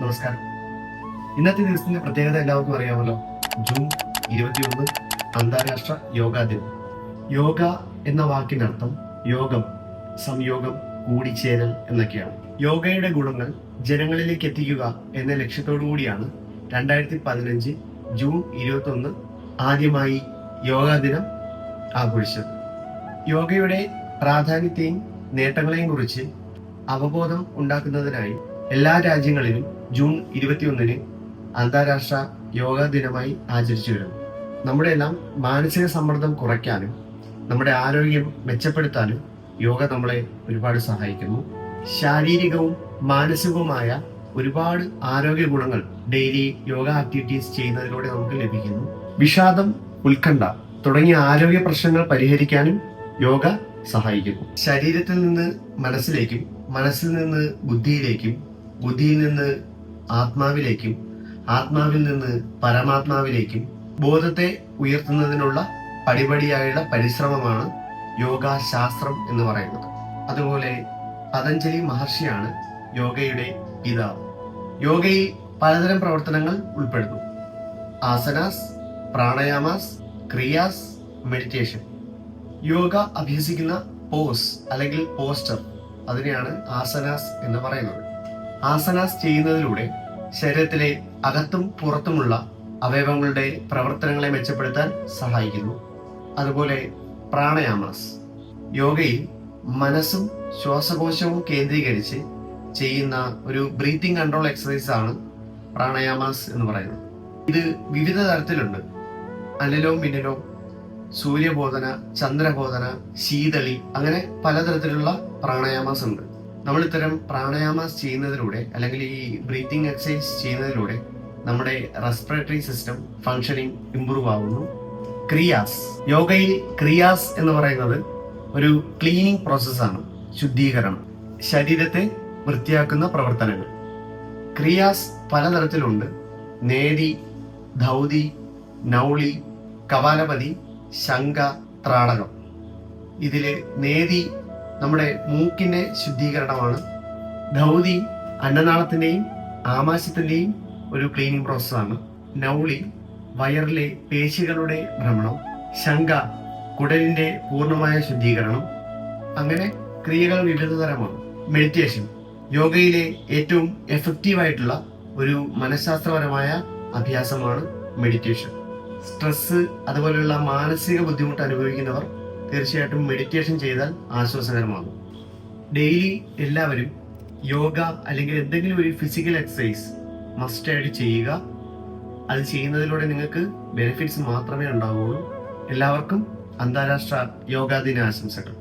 നമസ്കാരം. ഇന്നത്തെ ദിവസത്തിന്റെ പ്രത്യേകത എല്ലാവർക്കും അറിയാമല്ലോ. ജൂൺ 21 അന്താരാഷ്ട്ര യോഗാ ദിനം. യോഗ എന്ന വാക്കിനർത്ഥം യോഗം, സംയോഗം, കൂടിച്ചേരൽ എന്നൊക്കെയാണ്. യോഗയുടെ ഗുണങ്ങൾ ജനങ്ങളിലേക്ക് എത്തിക്കുക എന്ന ലക്ഷ്യത്തോടു കൂടിയാണ് 2015 ജൂൺ 21 ആദ്യമായി യോഗാ ദിനം ആഘോഷിച്ചത്. യോഗയുടെ പ്രാധാന്യത്തെയും നേട്ടങ്ങളെയും കുറിച്ച് അവബോധം ഉണ്ടാക്കുന്നതിനായി എല്ലാ രാജ്യങ്ങളിലും ജൂൺ 21 അന്താരാഷ്ട്ര യോഗാ ദിനമായി ആചരിച്ചു വരുന്നു. നമ്മുടെ എല്ലാം മാനസിക സമ്മർദ്ദം കുറയ്ക്കാനും നമ്മുടെ ആരോഗ്യം മെച്ചപ്പെടുത്താനും യോഗ നമ്മളെ ഒരുപാട് സഹായിക്കുന്നു. ശാരീരികവും മാനസികവുമായ ഒരുപാട് ആരോഗ്യ ഗുണങ്ങൾ ഡെയിലി യോഗ ആക്ടിവിറ്റീസ് ചെയ്യുന്നതിലൂടെ നമുക്ക് ലഭിക്കുന്നു. വിഷാദം, ഉത്കണ്ഠ തുടങ്ങിയ ആരോഗ്യ പ്രശ്നങ്ങൾ പരിഹരിക്കാനും യോഗ സഹായിക്കുന്നു. ശരീരത്തിൽ നിന്ന് മനസ്സിലേക്കും, മനസ്സിൽ നിന്ന് ബുദ്ധിയിലേക്കും, ബുദ്ധിയിൽ നിന്ന് ആത്മാവിലേക്കും, ആത്മാവിൽ നിന്ന് പരമാത്മാവിലേക്കും ബോധത്തെ ഉയർത്തുന്നതിനുള്ള പടിപടിയായുള്ള പരിശ്രമമാണ് യോഗാശാസ്ത്രം എന്ന് പറയുന്നത്. അതുപോലെ പതഞ്ജലി മഹർഷിയാണ് യോഗയുടെ പിതാവ്. യോഗയിൽ പലതരം പ്രവർത്തനങ്ങൾ ഉൾപ്പെടുന്നു. ആസനാസ്, പ്രാണായാമാസ്, ക്രിയാസ്, മെഡിറ്റേഷൻ. യോഗ അഭ്യസിക്കുന്ന പോസ് അല്ലെങ്കിൽ പോസ്റ്റർ, അതിനെയാണ് ആസനാസ് എന്ന് പറയുന്നത്. ആസനാസ് ചെയ്യുന്നതിലൂടെ ശരീരത്തിലെ അകത്തും പുറത്തുമുള്ള അവയവങ്ങളുടെ പ്രവർത്തനങ്ങളെ മെച്ചപ്പെടുത്താൻ സഹായിക്കുന്നു. അതുപോലെ പ്രാണായാമാസ്, യോഗയിൽ മനസ്സും ശ്വാസകോശവും കേന്ദ്രീകരിച്ച് ചെയ്യുന്ന ഒരു ബ്രീത്തിങ് കൺട്രോൾ എക്സസൈസ് ആണ് പ്രാണായാമാസ് എന്ന് പറയുന്നത്. ഇത് വിവിധ തരത്തിലുണ്ട്. അനലോം വിനലോം, സൂര്യബോധന, ചന്ദ്രബോധന, ശീതളി, അങ്ങനെ പലതരത്തിലുള്ള പ്രാണായാമാസ് ഉണ്ട്. നമ്മൾ ഇത്തരം പ്രാണായാമാസ് ചെയ്യുന്നതിലൂടെ അല്ലെങ്കിൽ ഈ ബ്രീത്തിങ് എക്സസൈസ് ചെയ്യുന്നതിലൂടെ നമ്മുടെ റെസ്പിറേറ്ററി സിസ്റ്റം ഫങ്ഷനിങ് ഇംപ്രൂവ് ആവുന്നു. ക്രിയാസ്, യോഗയിൽ ക്രിയാസ് എന്ന് പറയുന്നത് ഒരു ക്ലീനിങ് പ്രോസസ്സാണ്, ശുദ്ധീകരണം, ശരീരത്തെ വൃത്തിയാക്കുന്ന പ്രവർത്തനങ്ങൾ. ക്രിയാസ് പലതരത്തിലുണ്ട്. നേതി, ധൗതി, നൗളി, കപാലപതി, ശംഖ, ത്രാടകം. ഇതില് നേതി നമ്മുടെ മൂക്കിന്റെ ശുദ്ധീകരണമാണ്. ധൗതി അന്നനാളത്തിന്റെയും ആമാശയത്തിന്റെയും ഒരു ക്ലീനിങ് പ്രോസസ്സാണ്. നൗളി വയറിലെ പേശികളുടെ ഭ്രമണം. ശംഖ കുടലിന്റെ പൂർണ്ണമായ ശുദ്ധീകരണം. അങ്ങനെ ക്രിയകൾ വിവിധ തരമാണ്. മെഡിറ്റേഷൻ യോഗയിലെ ഏറ്റവും എഫക്റ്റീവായിട്ടുള്ള ഒരു മനഃശാസ്ത്രപരമായ അഭ്യാസമാണ് മെഡിറ്റേഷൻ. സ്ട്രെസ് അതുപോലെയുള്ള മാനസിക ബുദ്ധിമുട്ട് അനുഭവിക്കുന്നവർ തീർച്ചയായിട്ടും മെഡിറ്റേഷൻ ചെയ്താൽ ആശ്വാസകരമാകും. ഡെയിലി എല്ലാവരും യോഗ അല്ലെങ്കിൽ എന്തെങ്കിലും ഒരു ഫിസിക്കൽ എക്സസൈസ് മസ്റ്റായിട്ട് ചെയ്യുക. അത് ചെയ്യുന്നതിലൂടെ നിങ്ങൾക്ക് ബെനിഫിറ്റ്സ് മാത്രമേ ഉണ്ടാവുകയുള്ളൂ. എല്ലാവർക്കും അന്താരാഷ്ട്ര യോഗാ ദിന ആശംസകൾ.